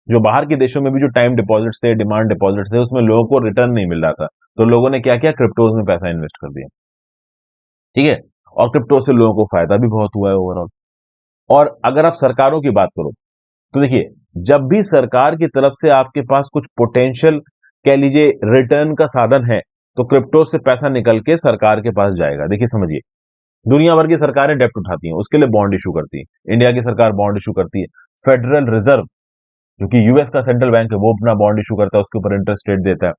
जो बाहर के देशों में भी जो टाइम डिपॉजिट्स थे, डिमांड डिपॉजिट्स थे, उसमें लोगों को रिटर्न नहीं मिल रहा था। तो लोगों ने क्या किया, क्रिप्टोज में पैसा इन्वेस्ट कर दिया। ठीक है। और क्रिप्टो से लोगों को फायदा भी बहुत हुआ है ओवरऑल। और अगर आप सरकारों की बात करो, तो देखिए, जब भी सरकार की तरफ से आपके पास कुछ पोटेंशियल, कह लीजिए, रिटर्न का साधन है, तो क्रिप्टो से पैसा निकल के सरकार के पास जाएगा। देखिए, समझिए, दुनिया भर की सरकारें डेप्ट उठाती हैं, उसके लिए बॉन्ड इशू करती है। इंडिया की सरकार बॉन्ड इशू करती है। फेडरल रिजर्व, जो कि यूएस का सेंट्रल बैंक है, वो अपना बॉन्ड इशू करता है, उसके ऊपर इंटरेस्ट रेट देता है।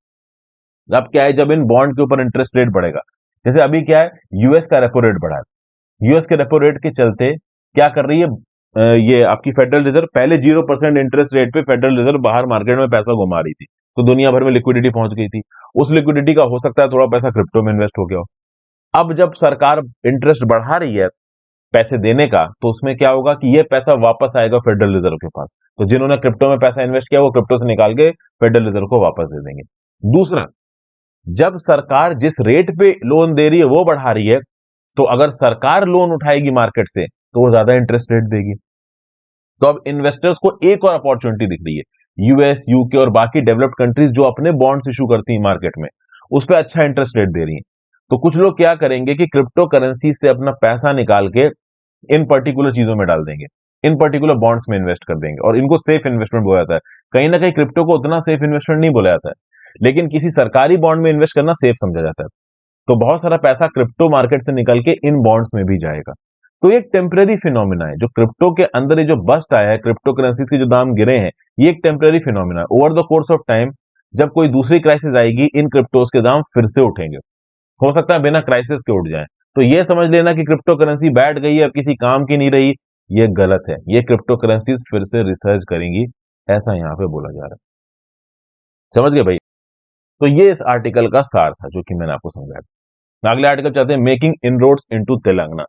अब क्या है, जब इन बॉन्ड के ऊपर इंटरेस्ट रेट बढ़ेगा, जैसे अभी क्या है, यूएस का रेपो रेट बढ़ा है। यूएस के रेपो रेट के चलते क्या कर रही है, ये आपकी फेडरल रिजर्व, पहले 0% इंटरेस्ट रेट पे फेडरल रिजर्व बाहर मार्केट में पैसा घुमा रही थी, तो दुनिया भर में लिक्विडिटी पहुंच गई थी। उस लिक्विडिटी का हो सकता है थोड़ा पैसा क्रिप्टो में इन्वेस्ट हो गया हो। अब जब सरकार इंटरेस्ट बढ़ा रही है पैसे देने का, तो उसमें क्या होगा कि ये पैसा वापस आएगा फेडरल रिजर्व के पास। तो जिन्होंने क्रिप्टो में पैसा इन्वेस्ट किया, वो क्रिप्टो से निकाल के फेडरल रिजर्व को वापस दे देंगे। दूसरा, जब सरकार जिस रेट पे लोन दे रही है वो बढ़ा रही है, तो अगर सरकार लोन उठाएगी मार्केट से, तो वो ज्यादा इंटरेस्ट रेट देगी। तो अब इन्वेस्टर्स को एक और अपॉर्चुनिटी दिख रही है। यूएस, यूके और बाकी डेवलप्ड कंट्रीज जो अपने बॉन्ड्स इशू करती हैं मार्केट में, उस पर अच्छा इंटरेस्ट रेट दे रही हैं। तो कुछ लोग क्या करेंगे कि क्रिप्टो करेंसी से अपना पैसा निकाल के इन पर्टिकुलर चीजों में डाल देंगे, इन पर्टिकुलर बॉन्ड्स में इन्वेस्ट कर देंगे, और इनको सेफ इन्वेस्टमेंट बोला जाता है। कहीं ना कहीं क्रिप्टो को उतना सेफ इन्वेस्टमेंट नहीं बोला जाता है, लेकिन किसी सरकारी बॉन्ड में इन्वेस्ट करना सेफ समझा जाता है। तो बहुत सारा पैसा क्रिप्टो मार्केट से निकल के इन बॉन्ड्स में भी जाएगा। तो ये एक टेम्परेरी फिनोमिना है, जो क्रिप्टो के अंदर ये जो बस्ट आया है, क्रिप्टो करेंसीज के जो दाम गिरे हैं, ये एक टेम्परेरी फिनोमिना है। Over the course of time, जब कोई दूसरी क्राइसिस आएगी, इन क्रिप्टोज के दाम फिर से उठेंगे। हो सकता है बिना क्राइसिस के उठ जाए। तो ये समझ लेना कि क्रिप्टो करेंसी बैठ गई है, अब किसी काम की नहीं रही, ये गलत है। ये क्रिप्टो करेंसीज फिर से रिसर्च करेंगी, ऐसा यहाँ पे बोला जा रहा है। समझ गए भाई? तो ये इस आर्टिकल का सार था, जो कि मैंने आपको समझाया। अगले आर्टिकल चाहते हैं, making inroads into Telangana.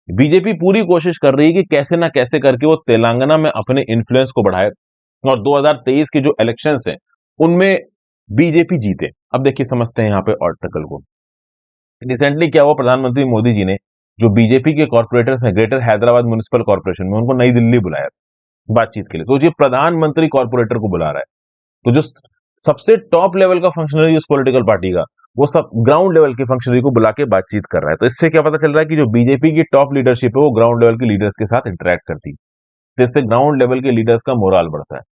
BJP पूरी कोशिश कर रही है कि कैसे ना कैसे करके वो तेलंगाना में अपने इन्फ्लुएंस को बढ़ाए, और 2023 के जो इलेक्शंस हैं, उनमें बीजेपी जीते। अब देखिए, समझते हैं यहाँ पे आर्टिकल को। रिसेंटली क्या हुआ, प्रधानमंत्री मोदी जी ने जो बीजेपी के कॉर्पोरेटर्स हैं ग्रेटर हैदराबाद म्युनिसिपल कॉर्पोरेशन में, उनको नई दिल्ली बुलाया बातचीत के लिए। तो ये प्रधानमंत्री कॉर्पोरेटर को बुला रहा है, तो जो सबसे टॉप लेवल का फंक्शनरी उस पॉलिटिकल पार्टी का, वो सब ग्राउंड लेवल के फंक्शनरी को बुला के बातचीत कर रहा है। तो इससे क्या पता चल रहा है कि जो बीजेपी की टॉप लीडरशिप है, वो ग्राउंड लेवल के लीडर्स के साथ इंटरेक्ट करती है। तो इससे ग्राउंड लेवल के लीडर्स का मोराल बढ़ता है।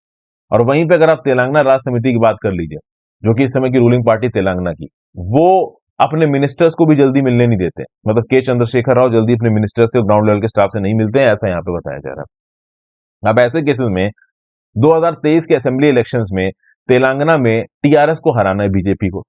और वहीं पे अगर आप तेलंगाना राष्ट्र समिति की बात कर लीजिए, जो कि इस समय की रूलिंग पार्टी तेलंगाना की, वो अपने मिनिस्टर्स को भी जल्दी मिलने नहीं देते। मतलब के चंद्रशेखर राव जल्दी अपने मिनिस्टर्स से, ग्राउंड लेवल के स्टाफ से नहीं मिलते हैं, ऐसा यहाँ पे बताया जा रहा है। अब ऐसे केसेस में 2023 के असेंबली इलेक्शंस में तेलंगाना में टीआरएस को हराना है बीजेपी को,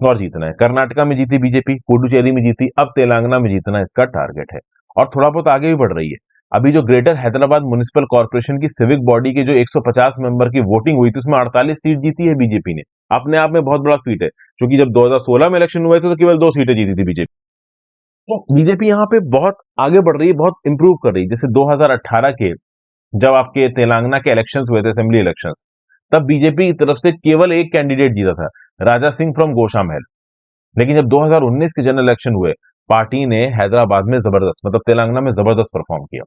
और जीतना है। कर्नाटका में जीती बीजेपी, पुडुचेरी में जीती, अब तेलंगाना में जीतना इसका टारगेट है। और थोड़ा बहुत आगे भी बढ़ रही है। अभी जो ग्रेटर हैदराबाद म्युनिसिपल कॉर्पोरेशन की सिविक बॉडी की जो 150 मेंबर की वोटिंग हुई थी, उसमें 48 सीट जीती है बीजेपी ने। अपने आप में बहुत बड़ा फीट है, क्योंकि जब 2016 में इलेक्शन हुए थे, तो केवल 2 सीटें जीती थी बीजेपी। तो बीजेपी यहाँ पे बहुत आगे बढ़ रही है, बहुत इंप्रूव कर रही है। जैसे 2018 के जब आपके तेलंगाना के इलेक्शंस हुए थे, असेंबली इलेक्शंस, तब बीजेपी की तरफ से केवल एक कैंडिडेट जीता था, राजा सिंह फ्रॉम गोशामहल। लेकिन जब 2019 के जनरल इलेक्शन हुए, पार्टी ने हैदराबाद में जबरदस्त, मतलब तेलंगाना में जबरदस्त परफॉर्म किया।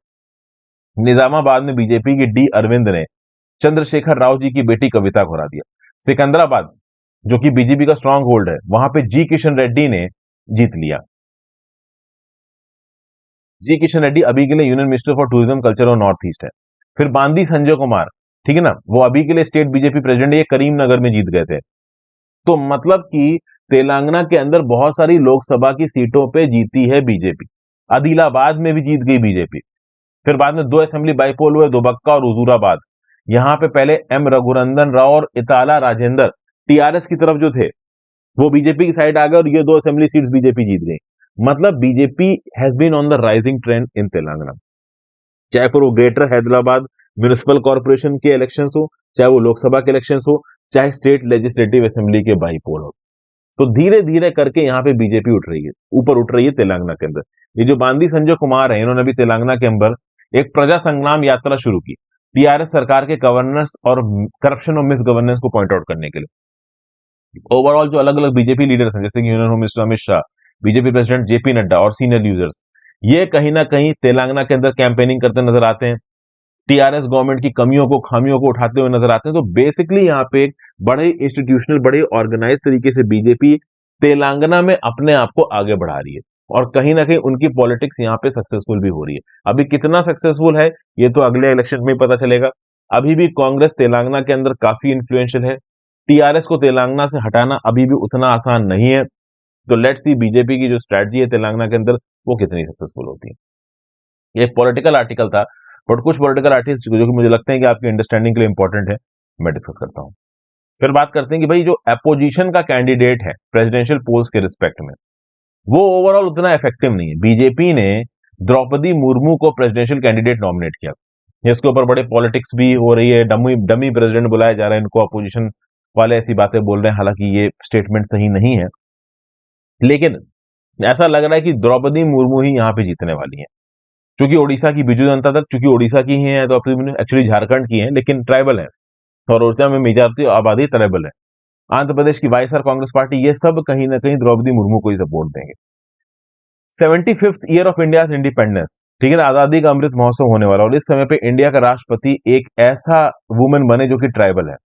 निजामाबाद में बीजेपी की डी अरविंद ने चंद्रशेखर राव जी की बेटी कविता को हरा दिया। सिकंदराबाद, जो कि बीजेपी का स्ट्रांग होल्ड है, वहां पे जी किशन रेड्डी ने जीत लिया। जी किशन रेड्डी अभी के लिए union minister for tourism, culture और नॉर्थ ईस्ट है। फिर बांदी संजय कुमार, ठीक है ना, वो अभी के लिए स्टेट बीजेपी प्रेसिडेंट, ये करीमनगर में जीत गए थे। तो मतलब कि तेलंगाना के अंदर बहुत सारी लोकसभा की सीटों पे जीती है बीजेपी। आदिलाबाद में भी जीत गई बीजेपी। फिर बाद में 2 असेंबली बाईपोल हुए, दोबक्का और हुजूराबाद। यहां पे पहले एम रघुनंदन राव और इताला राजेंद्र टीआरएस की तरफ जो थे, वो बीजेपी की साइड आ गए, और ये 2 असेंबली सीट्स बीजेपी जीत गई। मतलब BJP has been on the rising trend in Telangana. चाहे फिर वो ग्रेटर हैदराबाद म्युनिसिपल कॉर्पोरेशन के इलेक्शंस हो, चाहे वो लोकसभा के इलेक्शंस हो, चाहे स्टेट लेजिस्लेटिव असेंबली के बाईपोल हो। तो धीरे धीरे करके यहाँ पे बीजेपी उठ रही है, ऊपर उठ रही है तेलंगाना के अंदर। ये जो बांदी संजय कुमार है, इन्होंने भी तेलंगाना के अंदर एक प्रजा संग्राम यात्रा शुरू की टीआरएस सरकार के गवर्नेंस और करप्शन और मिस गवर्नेंस को पॉइंट आउट करने के लिए। ओवरऑल जो अलग अलग बीजेपी लीडर्स हैं, जैसे कि union home minister Amit Shah, BJP president JP Nadda और सीनियर यूजर्स, ये कहीं ना कहीं तेलंगाना के अंदर कैंपेनिंग करते नजर आते हैं, टीआरएस गवर्नमेंट की कमियों को खामियों को उठाते हुए नजर आते हैं। तो बेसिकली यहाँ पे एक बड़े इंस्टीट्यूशनल बड़े ऑर्गेनाइज तरीके से बीजेपी तेलंगाना में अपने आप को आगे बढ़ा रही है और कहीं ना कहीं उनकी पॉलिटिक्स यहाँ पे सक्सेसफुल भी हो रही है। अभी कितना सक्सेसफुल है ये तो अगले इलेक्शन में ही पता चलेगा। अभी भी कांग्रेस तेलंगाना के अंदर काफी इंफ्लुएंशियल है, टीआरएस को तेलंगाना से हटाना अभी भी उतना आसान नहीं है। तो लेट्स सी बीजेपी की जो स्ट्रेटजी है तेलंगाना के अंदर वो कितनी सक्सेसफुल होती है। ये पॉलिटिकल आर्टिकल था, बट कुछ पॉलिटिकल आर्टिकल जो कि मुझे लगते हैं कि आपकी अंडरस्टैंडिंग के लिए इंपॉर्टेंट है, मैं डिस्कस करता हूं। फिर बात करते हैं कि भाई जो अपोजिशन का कैंडिडेट है प्रेसिडेंशियल पोस्ट के रिस्पेक्ट में, वो ओवरऑल उतना इफेक्टिव नहीं है। बीजेपी ने द्रौपदी मुर्मू को प्रेसिडेंशियल कैंडिडेट नॉमिनेट किया, इसके ऊपर बड़े पॉलिटिक्स भी हो रही है, डमी डमी प्रेसिडेंट बुलाया जा रहा है इनको, अपोजिशन वाले ऐसी बातें बोल रहे हैं, हालांकि ये स्टेटमेंट सही नहीं है, लेकिन ऐसा लग रहा है कि द्रौपदी मुर्मू ही यहाँ पे जीतने वाली है। चूंकि ओडिशा की बिजू जनता दल चूंकि ओडिशा की ही है, तो एक्चुअली झारखंड की है लेकिन ट्राइबल है, और ओडिशा में मेजॉरिटी आबादी ट्राइबल है। आंध्र प्रदेश की वाईएसआर कांग्रेस पार्टी, ये सब कहीं ना कहीं द्रौपदी मुर्मू को ही सपोर्ट देंगे। 75th year of India independence, ठीक है ना, आजादी का अमृत महोत्सव होने वाला, और इस समय पे इंडिया का राष्ट्रपति एक ऐसा वुमेन बने जो कि ट्राइबल है,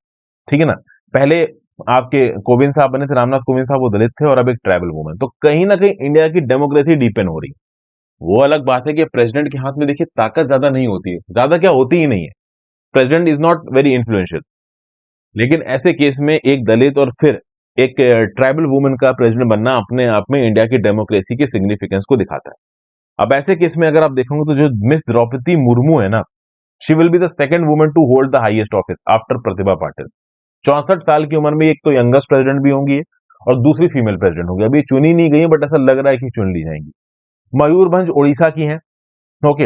ठीक है ना। पहले आपके कोविंद साहब बने थे, रामनाथ कोविंद साहब, वो दलित थे, और अब एक ट्राइबल वुमेन। तो कहीं ना कहीं इंडिया की डेमोक्रेसी डीपेन हो रही है। वो अलग बात है कि प्रेसिडेंट के हाथ में देखिए ताकत ज्यादा नहीं होती है, ज्यादा क्या होती ही नहीं है, president is not very influential, लेकिन ऐसे केस में एक दलित और फिर एक ट्राइबल वुमेन का प्रेसिडेंट बनना अपने आप में इंडिया की डेमोक्रेसी की सिग्निफिकेंस को दिखाता है। अब ऐसे केस में अगर आप देखोगे तो जो मिस द्रौपदी मुर्मू है ना, she will be the second women to hold the highest office after Pratibha Patil. 64 साल की उम्र में एक तो यंगेस्ट प्रेसिडेंट भी होंगी और दूसरी फीमेल प्रेसिडेंट होंगी। अभी चुनी नहीं गई, बट ऐसा लग रहा है कि चुन ली जाएंगी। मयूरभंज उड़ीसा की हैं, ओके,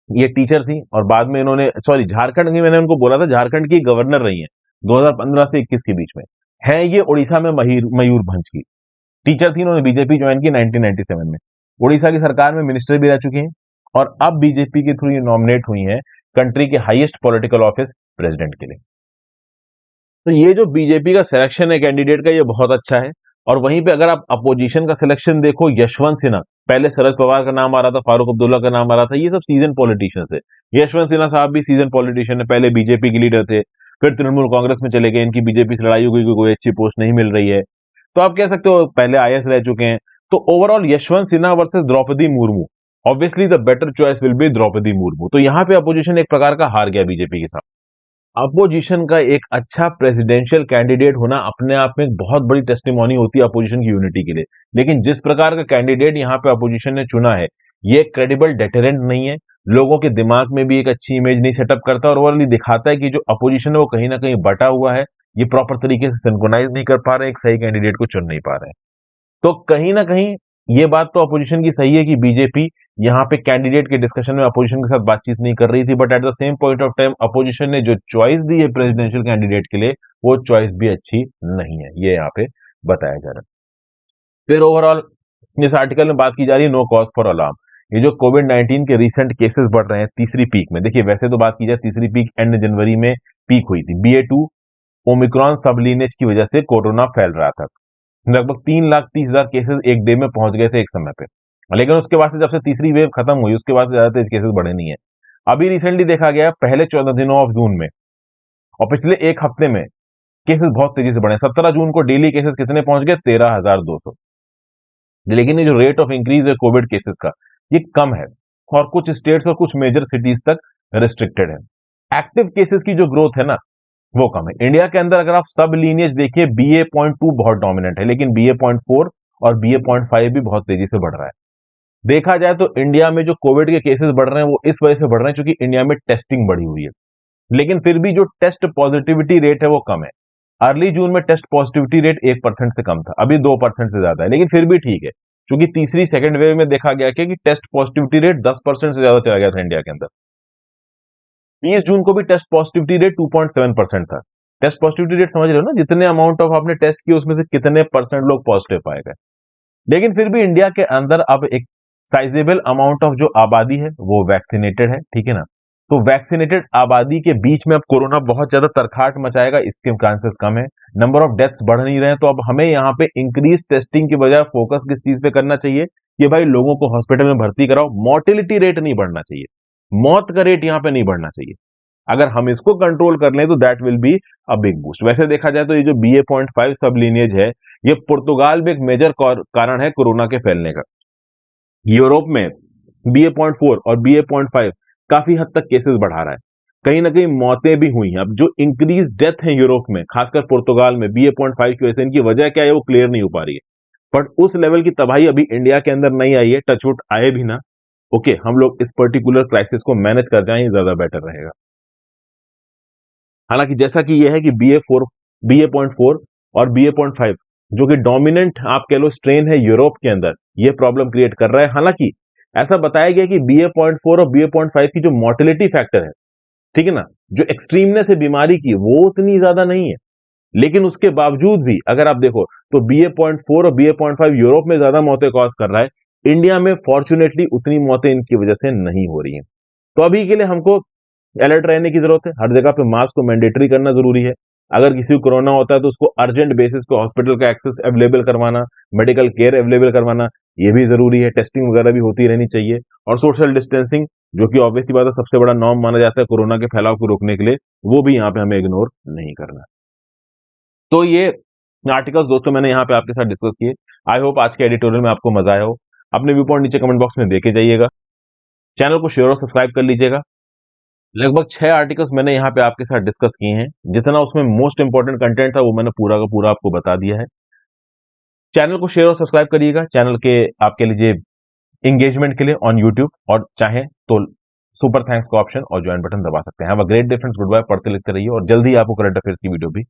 ये टीचर थी और बाद में इन्होंने, सॉरी झारखंड की, मैंने उनको बोला था झारखंड की गवर्नर रही हैं 2015 से 21 के बीच में, है ये उड़ीसा में मयूरभंज की टीचर थी। इन्होंने बीजेपी ज्वाइन की 1997 में, उड़ीसा की सरकार में मिनिस्टर भी रह चुकी हैं, और अब बीजेपी के थ्रू ये नॉमिनेट हुई हैं कंट्री के हाईएस्ट पॉलिटिकल ऑफिस प्रेसिडेंट के लिए। तो ये जो बीजेपी का सिलेक्शन है कैंडिडेट का, ये बहुत अच्छा है। और वहीं पे अगर आप अपोजिशन का सिलेक्शन देखो, यशवंत सिन्हा, पहले शरद पवार का नाम आ रहा था, फारूक अब्दुल्ला का नाम आ रहा था, ये सब सीजन पॉलिटिशियंस है। यशवंत सिन्हा साहब भी सीजन पॉलिटिशियन है, पहले बीजेपी के लीडर थे, फिर तृणमूल कांग्रेस में चले गए, इनकी बीजेपी से लड़ाई हो गई, कोई अच्छी पोस्ट नहीं मिल रही है, तो आप कह सकते हो पहले आईएएस रह चुके हैं। तो overall Yashwant Sinha versus Draupadi Murmu, obviously the better choice will be Draupadi Murmu. तो यहाँ पे अपोजिशन एक प्रकार का हार गया बीजेपी के साथ। अपोजिशन का एक अच्छा प्रेसिडेंशियल कैंडिडेट होना अपने आप में एक बहुत बड़ी टेस्टिमोनी होती है अपोजिशन की यूनिटी के लिए, लेकिन जिस प्रकार का कैंडिडेट यहाँ पे अपोजिशन ने चुना है, ये क्रेडिबल डेटरेंट नहीं है, लोगों के दिमाग में भी एक अच्छी इमेज नहीं सेटअप करता, और ओवरऑली दिखाता है कि जो अपोजिशन है वो कहीं ना कहीं बटा हुआ है, ये प्रॉपर तरीके से सिंक्रोनाइज नहीं कर पा रहे, एक सही कैंडिडेट को चुन नहीं पा रहे हैं। तो कहीं ना कहीं ये बात तो अपोजिशन की सही है कि बीजेपी यहाँ पे कैंडिडेट के डिस्कशन में अपोजिशन के साथ बातचीत नहीं कर रही थी, but at the same point of time opposition ने जो चॉइस दी है प्रेसिडेंशियल कैंडिडेट के लिए, वो चॉइस भी अच्छी नहीं है, ये यहाँ पे बताया जा रहा है। फिर ओवरऑल इस आर्टिकल में बात की जा रही है नो कॉज फॉर अलार्म। ये जो कोविड-19 के रिसेंट केसेस बढ़ रहे हैं तीसरी पीक में, देखिए वैसे तो बात की जाए तीसरी पीक एंड जनवरी में पीक हुई थी, BA.2 ओमिक्रॉन सबलीनेज की वजह से कोरोना फैल रहा था, लगभग 3,30,000 केसेस एक डे में पहुंच गए थे एक समय पे, लेकिन उसके बाद से जब से तीसरी वेव खत्म हुई उसके बाद से ज्यादा तेज केसेस बढ़े नहीं है। अभी रिसेंटली देखा गया पहले 14 दिनों ऑफ जून में और पिछले एक हफ्ते में केसेस बहुत तेजी से बढ़े। 17 जून को डेली केसेस कितने पहुंच गए? 13,200। लेकिन ये जो रेट ऑफ इंक्रीज है कोविड केसेस का, ये कम है और कुछ स्टेट्स और कुछ मेजर सिटीज तक रिस्ट्रिक्टेड है। एक्टिव केसेस की जो ग्रोथ है ना, वो कम है। इंडिया के अंदर अगर आप सब लीनियज देखिए, BA.2 बहुत डोमिनेंट है, लेकिन BA.4 और BA.5 भी बहुत तेजी से बढ़ रहा है। देखा जाए तो इंडिया में जो कोविड के केसेस बढ़ रहे हैं वो इस वजह से बढ़ रहे हैं क्योंकि इंडिया में टेस्टिंग बढ़ी हुई है, लेकिन फिर भी जो टेस्ट पॉजिटिविटी रेट है वो कम है। अर्ली जून में टेस्ट पॉजिटिविटी रेट 1% से कम था, अभी 2% से ज्यादा है, लेकिन फिर भी ठीक है, क्योंकि तीसरी सेकेंड वेव में देखा गया कि टेस्ट पॉजिटिविटी रेट 10% से ज्यादा चला गया था इंडिया के अंदर। 20 जून को भी टेस्ट पॉजिटिविटी रेट 2.7% था, टेस्ट पॉजिटिविटी रेट समझ रहे हो ना, जितने अमाउंट ऑफ आपने टेस्ट किए उसमें से कितने परसेंट लोग पॉजिटिव पाए गए। लेकिन फिर भी इंडिया के अंदर अब एक साइजेबल अमाउंट ऑफ जो आबादी है वो वैक्सीनेटेड है, ठीक है ना। तो वैक्सीनेटेड आबादी के बीच में अब कोरोना बहुत ज्यादा तरखाट मचाएगा, इसके चांसेस कम है। नंबर ऑफ डेथ्स बढ़ नहीं रहे हैं, तो अब हमें यहाँ पे इंक्रीज टेस्टिंग की बजाय फोकस किस चीज पे करना चाहिए कि भाई लोगों को हॉस्पिटल में भर्ती कराओ, मोर्टेलिटी रेट नहीं बढ़ना चाहिए, मौत का रेट यहाँ पे नहीं बढ़ना चाहिए। अगर हम इसको कंट्रोल कर लें तो that will be a big boost. वैसे देखा जाए तो ये जो BA.5 सब लीनियज है, ये पुर्तगाल में एक मेजर कारण है कोरोना के फैलने का। यूरोप में BA.4 और BA.5 काफी हद तक केसेस बढ़ा रहा है, कहीं ना कहीं मौतें भी हुई हैं। अब जो इंक्रीज डेथ है यूरोप में, खासकर पुर्तगाल में BA.5 की वजह से, इनकी वजह क्या है वो क्लियर नहीं हो पा रही है। बट उस लेवल की तबाही अभी इंडिया के अंदर नहीं आई है, टचवुड आए भी ना, ओके, हम लोग इस पर्टिकुलर क्राइसिस को मैनेज कर जाएं, ये ज्यादा बेटर रहेगा। हालांकि जैसा कि ये है कि BA.4 और BA.5 जो कि डोमिनेंट आप कह लो स्ट्रेन है यूरोप के अंदर, ये प्रॉब्लम क्रिएट कर रहा है। हालांकि ऐसा बताया गया कि BA.4 और BA.5 की जो मोर्टेलिटी फैक्टर है, ठीक है ना, जो एक्सट्रीमनेस है बीमारी की, वो उतनी ज्यादा नहीं है। लेकिन उसके बावजूद भी अगर आप देखो तो BA.4 और BA.5 यूरोप में ज्यादा मौतें कॉज कर रहा है, इंडिया में फॉर्चुनेटली उतनी मौतें इनकी वजह से नहीं हो रही हैं। तो अभी के लिए हमको अलर्ट रहने की जरूरत है, हर जगह पे मास्क को मैंडेटरी करना जरूरी है। अगर किसी को कोरोना होता है तो उसको अर्जेंट बेसिस पे हॉस्पिटल का एक्सेस अवेलेबल करवाना, मेडिकल केयर अवेलेबल करवाना, ये भी जरूरी है। टेस्टिंग वगैरह भी होती रहनी चाहिए, और सोशल डिस्टेंसिंग, जो कि ऑब्वियसली बात है सबसे बड़ा नॉर्म माना जाता है कोरोना के फैलाव को रोकने के लिए, वो भी यहाँ पे हमें इग्नोर नहीं करना। तो ये आर्टिकल्स दोस्तों मैंने यहाँ पे आपके साथ डिस्कस किए। आई होप आज के एडिटोरियल में आपको मजा आया हो। अपने व्यू पॉइंट नीचे कमेंट बॉक्स में देके जाइएगा, चैनल को शेयर और सब्सक्राइब कर लीजिएगा। लगभग 6 आर्टिकल्स मैंने यहाँ पे आपके साथ डिस्कस किए हैं, जितना उसमें मोस्ट इंपॉर्टेंट कंटेंट था वो मैंने पूरा का पूरा आपको बता दिया है। चैनल को शेयर और सब्सक्राइब करिएगा, चैनल के आपके लिए एंगेजमेंट के लिए ऑन यूट्यूब, और चाहे तो सुपर थैंक्स का ऑप्शन और ज्वाइन बटन दबा सकते हैं। Have a great day friends, goodbye, पढ़ते लिखते रहिए, और जल्दी आपको करंट अफेयर्स की वीडियो भी